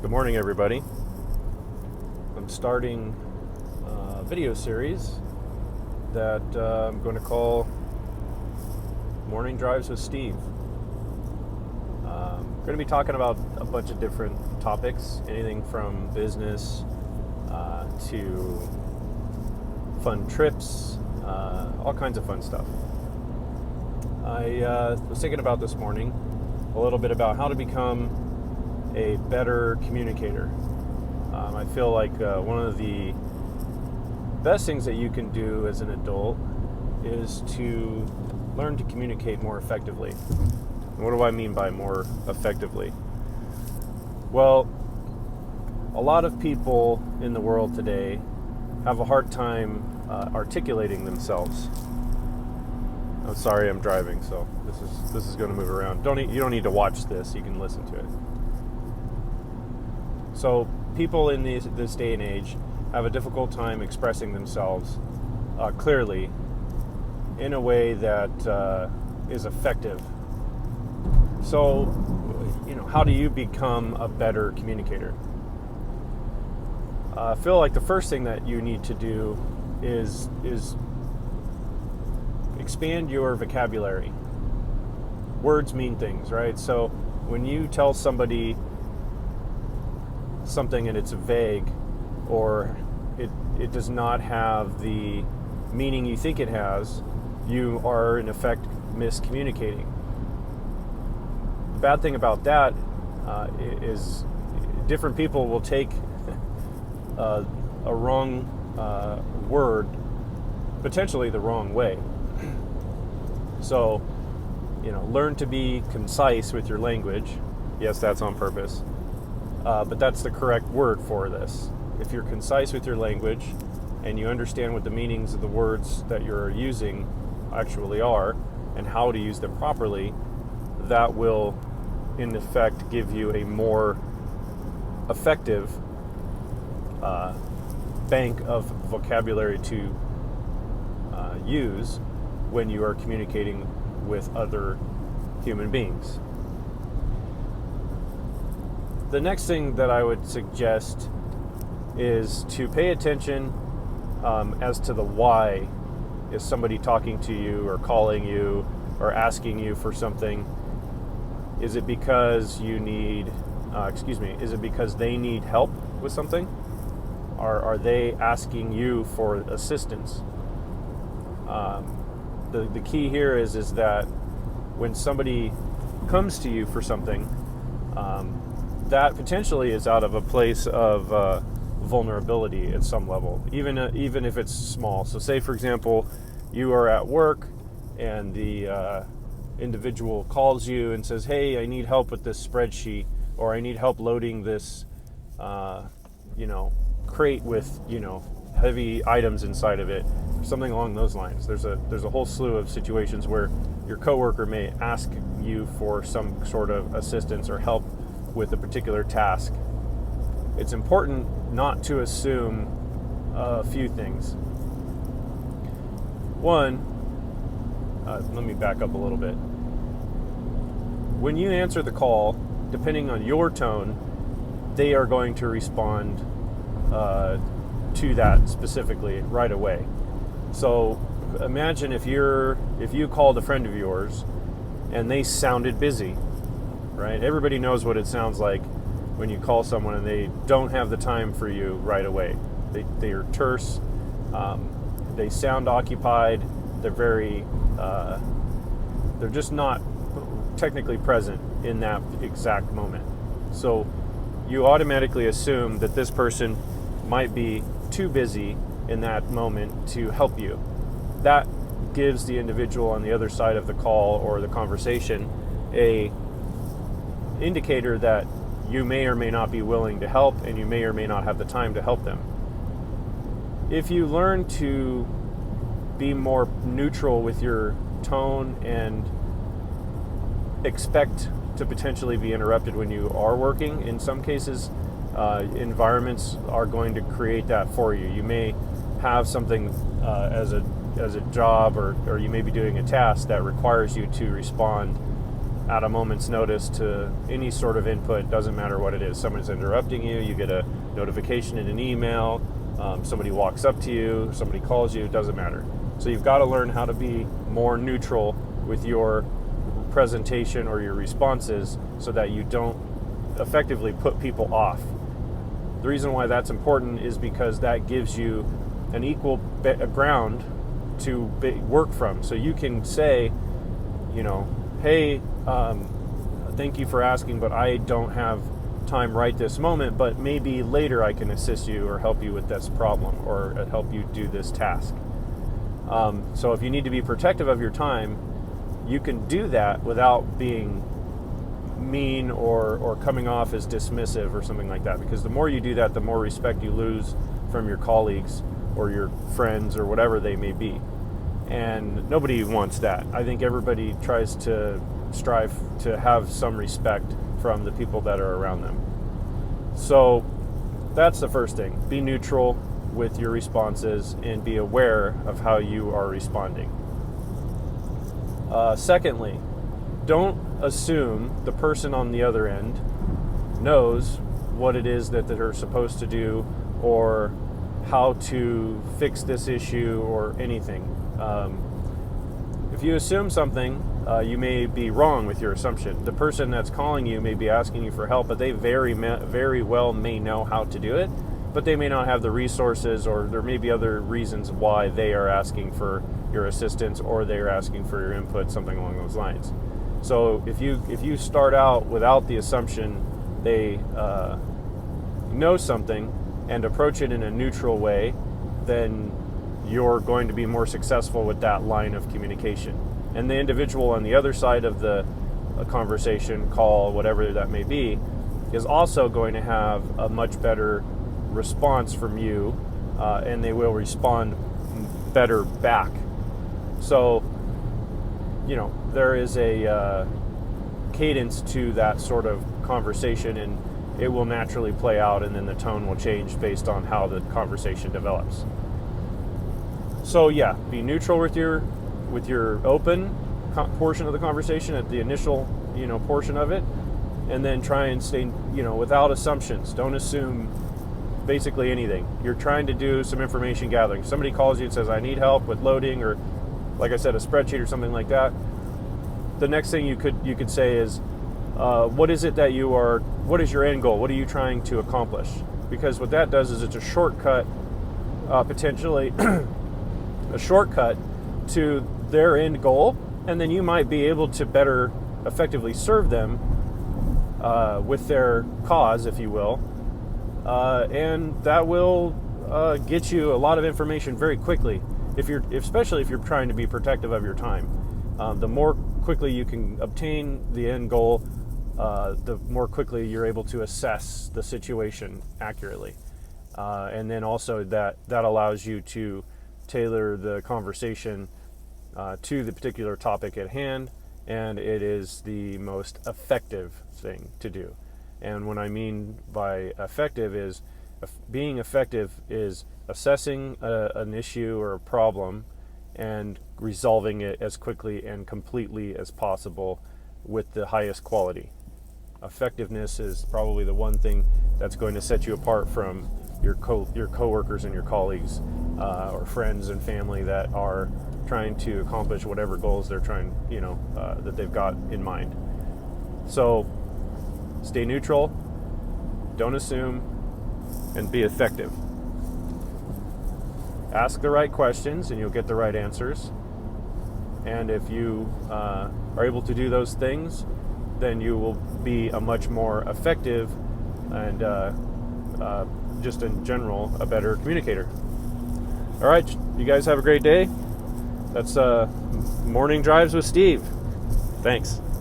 Good morning, everybody. I'm starting a video series that I'm going to call Morning Drives with Steve. I'm going to be talking about a bunch of different topics, anything from business to fun trips, all kinds of fun stuff. I was thinking about this morning a little bit about how to become a better communicator. I feel like one of the best things that you can do as an adult is to learn to communicate more effectively. And what do I mean by more effectively? Well, a lot of people in the world today have a hard time articulating themselves. I'm sorry, I'm driving, so this is going to move around. You don't need to watch this. You can listen to it. So people in this day and age have a difficult time expressing themselves clearly in a way that is effective. So, how do you become a better communicator? I feel like the first thing that you need to do is expand your vocabulary. Words mean things, right? So when you tell somebody something and it's vague, or it does not have the meaning you think it has, you are in effect miscommunicating. The bad thing about that is different people will take a wrong word potentially the wrong way. So, learn to be concise with your language. Yes, that's on purpose. But that's the correct word for this. If you're concise with your language and you understand what the meanings of the words that you're using actually are and how to use them properly, that will, in effect, give you a more effective bank of vocabulary to use when you are communicating with other human beings. The next thing that I would suggest is to pay attention as to the why is somebody talking to you or calling you or asking you for something. Is it because is it because they need help with something? Or are they asking you for assistance? The key here is that when somebody comes to you for something, that potentially is out of a place of vulnerability at some level, even if it's small. So say, for example, you are at work and the individual calls you and says, hey, I need help with this spreadsheet, or I need help loading this crate with heavy items inside of it, something along those lines. There's a whole slew of situations where your coworker may ask you for some sort of assistance or help with a particular task. It's important not to assume a few things. One, let me back up a little bit. When you answer the call, depending on your tone, they are going to respond to that specifically right away. So imagine if you called a friend of yours and they sounded busy. Right? Everybody knows what it sounds like when you call someone and they don't have the time for you right away. They are terse. They sound occupied. They're just not technically present in that exact moment. So you automatically assume that this person might be too busy in that moment to help you. That gives the individual on the other side of the call or the conversation a indicator that you may or may not be willing to help, and you may or may not have the time to help them. If you learn to be more neutral with your tone and expect to potentially be interrupted when you are working, in some cases, environments are going to create that for you. You may have something as a job, or you may be doing a task that requires you to respond at a moment's notice to any sort of input. Doesn't matter what it is. Someone's interrupting you, you get a notification in an email, somebody walks up to you, somebody calls you, it doesn't matter. So you've got to learn how to be more neutral with your presentation or your responses so that you don't effectively put people off. The reason why that's important is because that gives you an equal ground to work from. So you can say, hey, thank you for asking, but I don't have time right this moment, but maybe later I can assist you or help you with this problem or help you do this task. So if you need to be protective of your time, you can do that without being mean or coming off as dismissive or something like that, because the more you do that, the more respect you lose from your colleagues or your friends or whatever they may be. And nobody wants that. I think everybody tries to strive to have some respect from the people that are around them. So that's the first thing. Be neutral with your responses and be aware of how you are responding. Secondly, don't assume the person on the other end knows what it is that they're supposed to do or how to fix this issue or anything. If you assume something, you may be wrong with your assumption. The person that's calling you may be asking you for help, but they very well may know how to do it, but they may not have the resources, or there may be other reasons why they are asking for your assistance or they are asking for your input, something along those lines. So if you start out without the assumption they know something and approach it in a neutral way, then you're going to be more successful with that line of communication. And the individual on the other side of the conversation, call, whatever that may be, is also going to have a much better response from you, and they will respond better back. So, there is a cadence to that sort of conversation, and it will naturally play out, and then the tone will change based on how the conversation develops. So yeah, be neutral with your open portion of the conversation at the initial portion of it, and then try and stay without assumptions. Don't assume basically anything. You're trying to do some information gathering. Somebody calls you and says, I need help with loading, or like I said, a spreadsheet or something like that. The next thing you could say is, what is it that what is your end goal? What are you trying to accomplish? Because what that does is it's a shortcut, potentially a shortcut to their end goal, and then you might be able to better effectively serve them with their cause, if you will, and that will get you a lot of information very quickly. Especially if you're trying to be protective of your time, the more quickly you can obtain the end goal, the more quickly you're able to assess the situation accurately, and then also that allows you to tailor the conversation to the particular topic at hand, and it is the most effective thing to do. And what I mean by effective is being effective is assessing an issue or a problem and resolving it as quickly and completely as possible with the highest quality. Effectiveness is probably the one thing that's going to set you apart from your coworkers and your colleagues, or friends and family that are trying to accomplish whatever goals they're trying, that they've got in mind. So stay neutral, don't assume, and be effective. Ask the right questions and you'll get the right answers. And if you are able to do those things, then you will be a much more effective and just in general, a better communicator. All right, you guys have a great day. That's Morning Drives with Steve. Thanks.